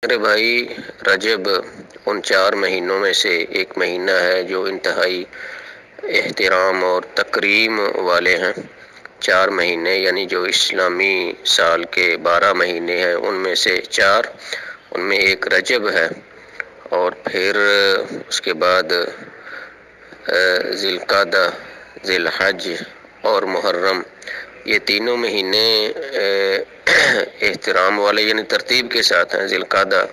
میرے بھائی، رجب ان 4 مہینوں میں سے ایک مہینہ ہے جو انتہائی احترام اور تکریم والے ہیں۔ 4 مہینے یعنی جو اسلامی سال کے 12 مہینے ہیں، ان میں سے 4، ان میں ایک رجب ہے، اور پھر اس کے بعد ذی القعدہ، ذی الحج اور محرم، یہ تینوں مہینے احترام والے یعنی ترتیب کے ساتھ ہیں۔ ذی القعدہ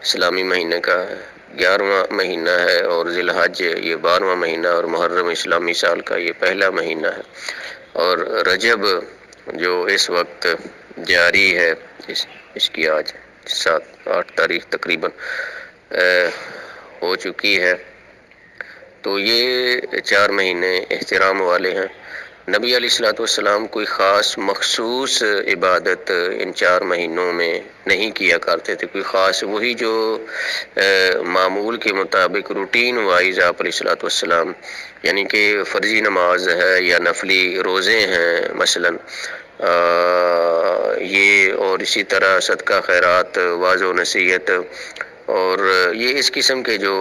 اسلامی مہینے کا 11واں مہینہ ہے، اور ذی الحج یہ 12واں مہینہ، اور محرم اسلامی سال کا یہ پہلا مہینہ ہے۔ اور رجب جو اس وقت جاری ہے، اس کی آج 7-8 تاریخ تقریباً ہو چکی ہے، تو یہ 4 مہینے احترام والے ہیں۔ نبی علیہ السلام کوئی خاص مخصوص عبادت ان 4 مہینوں میں نہیں کیا کرتے تھے، کوئی خاص وہی جو معمول کے مطابق روٹین وائز آپ علیہ السلام، یعنی کہ فرضی نماز ہے یا نفلی روزے ہیں مثلا، یہ، اور اسی طرح صدقہ خیرات، واعظ و نصیحت، اور یہ اس قسم کے جو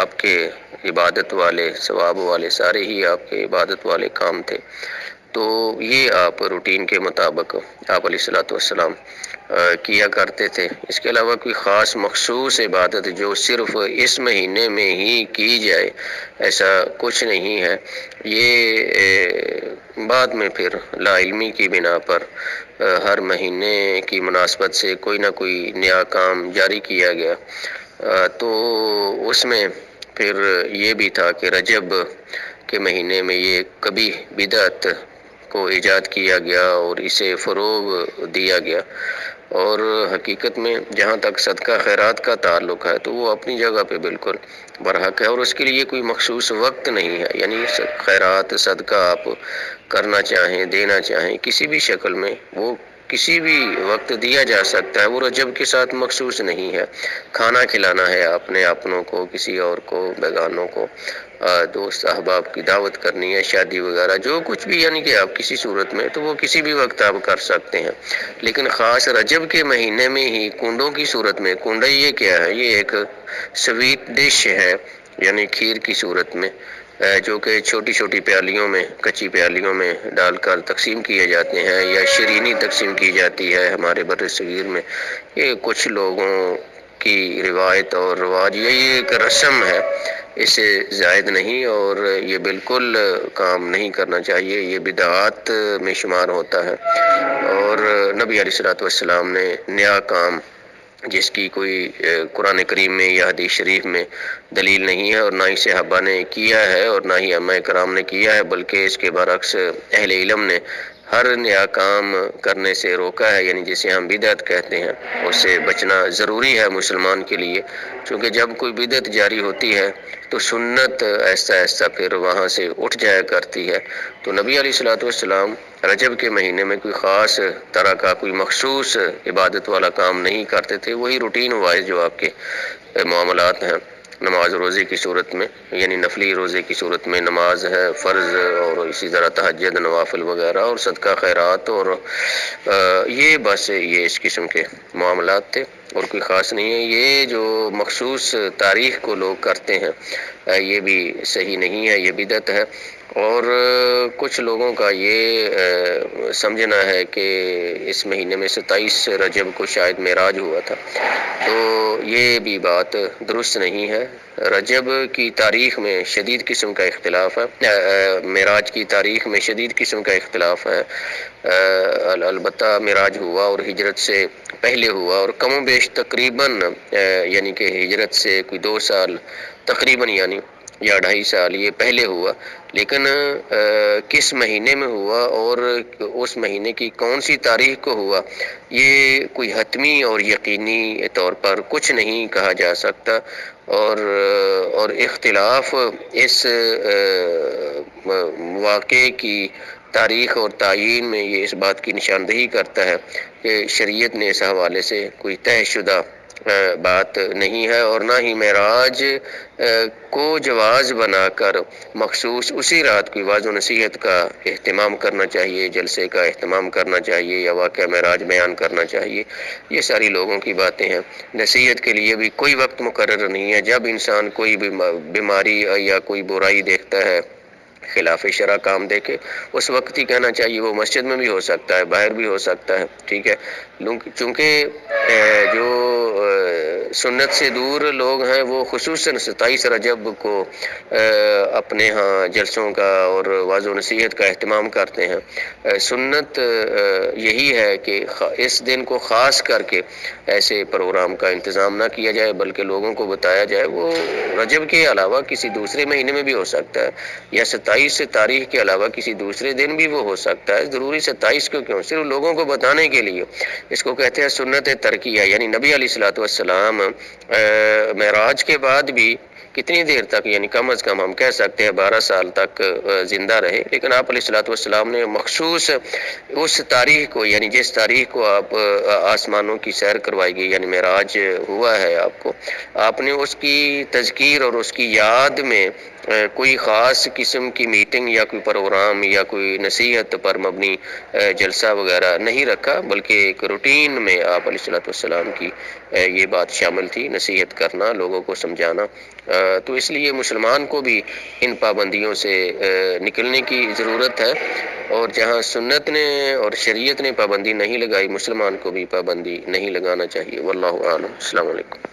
آپ کے عبادت والے، ثواب والے، سارے ہی آپ کے عبادت والے کام تھے، تو یہ آپ روٹین کے مطابق آپ علیہ السلام کیا کرتے تھے۔ اس کے علاوہ کوئی خاص مخصوص عبادت جو صرف اس مہینے میں ہی کی جائے، ایسا کچھ نہیں ہے۔ یہ بعد میں پھر لا علمی کی بنا پر ہر مہینے کی مناسبت سے کوئی نہ کوئی نیا کام جاری کیا گیا، تو اس میں پھر یہ بھی تھا کہ رجب کے مہینے میں یہ کبھی بدعت کو ایجاد کیا گیا اور اسے فروغ دیا گیا، اور حقیقت میں جہاں تک صدقہ خیرات کا تعلق ہے تو وہ اپنی جگہ پہ بالکل برحق ہے، اور اس کے لیے کوئی مخصوص وقت نہیں ہے، یعنی خیرات، صدقہ آپ کرنا چاہیں، دینا چاہیں کسی بھی شکل میں، وہ کسی بھی وقت دیا جا سکتا ہے، وہ رجب کے ساتھ مخصوص نہیں ہے۔ کھانا کھلانا ہے اپنے اپنوں کو، کسی اور کو، بیگانوں کو، دوست احباب کی دعوت کرنی ہے، شادی وغیرہ جو کچھ بھی، یعنی کہ آپ کسی صورت میں تو وہ کسی بھی وقت آپ کر سکتے ہیں، لیکن خاص رجب کے مہینے میں ہی کنڈوں کی صورت میں، کنڈا یہ کیا ہے؟ یہ ایک سویٹ ڈش ہے، یعنی کھیر کی صورت میں، جو کہ چھوٹی چھوٹی پیالیوں میں، کچی پیالیوں میں ڈال کر تقسیم کیے جاتے ہیں، یا شیرینی تقسیم کی جاتی ہے ہمارے بر صغیر میں۔ یہ کچھ لوگوں کی روایت اور رواج، یہ ایک رسم ہے، اس سے زائد نہیں، اور یہ بالکل کام نہیں کرنا چاہیے، یہ بدعات میں شمار ہوتا ہے، اور نبی علیہ السلام نے نیا کام جس کی کوئی قرآن کریم میں یا حدیث شریف میں دلیل نہیں ہے، اور نہ ہی صحابہ نے کیا ہے، اور نہ ہی ائمہ کرام نے کیا ہے، بلکہ اس کے برعکس اہل علم نے ہر نیا کام کرنے سے روکا ہے، یعنی جسے ہم بدعت کہتے ہیں، اس سے بچنا ضروری ہے مسلمان کے لیے، کیونکہ جب کوئی بدعت جاری ہوتی ہے تو سنت ایسا ایسا پھر وہاں سے اٹھ جایا کرتی ہے۔ تو نبی علیہ السلام رجب کے مہینے میں کوئی خاص طرح کا کوئی مخصوص عبادت والا کام نہیں کرتے تھے، وہی روٹین وائز جو آپ کے معاملات ہیں، نماز روزے کی صورت میں، یعنی نفلی روزے کی صورت میں نماز ہے فرض، اور اسی طرح تہجد، نوافل وغیرہ، اور صدقہ خیرات، اور یہ بس یہ اس قسم کے معاملات تھے، اور کوئی خاص نہیں ہے۔ یہ جو مخصوص تاریخ کو لوگ کرتے ہیں، یہ بھی صحیح نہیں ہے، یہ بدعت ہے، اور کچھ لوگوں کا یہ سمجھنا ہے کہ اس مہینے میں 27 رجب کو شاید معراج ہوا تھا، تو یہ بھی بات درست نہیں ہے۔ رجب کی تاریخ میں شدید قسم کا اختلاف ہے، معراج کی تاریخ میں شدید قسم کا اختلاف ہے، البتہ معراج ہوا اور ہجرت سے پہلے ہوا، اور کم و بیش تقریباً یعنی کہ ہجرت سے کوئی 2 سال تقریباً، یعنی یا 2.5 سال یہ پہلے ہوا، لیکن کس مہینے میں ہوا اور اس مہینے کی کون سی تاریخ کو ہوا، یہ کوئی حتمی اور یقینی طور پر کچھ نہیں کہا جا سکتا، اور اختلاف اس واقعے کی تاریخ اور تعیین میں یہ اس بات کی نشاندہی کرتا ہے کہ شریعت نے اس حوالے سے کوئی طے شدہ بات نہیں ہے، اور نہ ہی معراج کو جواز بنا کر مخصوص اسی رات کی وعظ و نصیحت کا اہتمام کرنا چاہیے، جلسے کا اہتمام کرنا چاہیے یا واقعہ معراج بیان کرنا چاہیے۔ یہ ساری لوگوں کی باتیں ہیں۔ نصیحت کے لیے بھی کوئی وقت مقرر نہیں ہے۔ جب انسان کوئی بیماری یا کوئی برائی دیکھتا ہے، خلاف شرع کام دیکھے، اس وقت ہی کہنا چاہیے۔ وہ مسجد میں بھی ہو سکتا ہے، باہر بھی ہو سکتا ہے، ٹھیک ہے۔ چونکہ جو سنت سے دور لوگ ہیں وہ خصوصاً 27 رجب کو اپنے ہاں جلسوں کا اور وعظ و نصیحت کا اہتمام کرتے ہیں۔ سنت یہی ہے کہ اس دن کو خاص کر کے ایسے پروگرام کا انتظام نہ کیا جائے، بلکہ لوگوں کو بتایا جائے۔ وہ رجب کے علاوہ کسی دوسرے مہینے میں بھی ہو سکتا ہے، یا 27 تاریخ کے علاوہ کسی دوسرے دن بھی وہ ہو سکتا ہے۔ ضروری 27 کو کیوں؟ صرف لوگوں کو بتانے کے لیے۔ اس کو کہتے ہیں سنت ترکیہ، یعنی نبی علیہ السلام معراج کے بعد بھی کتنی دیر تک، یعنی کم از کم ہم کہہ سکتے ہیں 12 سال تک زندہ رہے، لیکن آپ علیہ السلام نے مخصوص اس تاریخ کو، یعنی جس تاریخ کو آپ آسمانوں کی سیر کروائی گئی، یعنی معراج ہوا ہے آپ نے اس کی تذکیر اور اس کی یاد میں کوئی خاص قسم کی میٹنگ یا کوئی پروگرام یا کوئی نصیحت پر مبنی جلسہ وغیرہ نہیں رکھا، بلکہ ایک روٹین میں آپ علیہ السلام کی یہ بات شامل تھی، نصیحت کرنا، لوگوں کو سمجھانا۔ تو اس لیے مسلمان کو بھی ان پابندیوں سے نکلنے کی ضرورت ہے، اور جہاں سنت نے اور شریعت نے پابندی نہیں لگائی، مسلمان کو بھی پابندی نہیں لگانا چاہیے۔ واللہ اعلم۔ السلام علیکم۔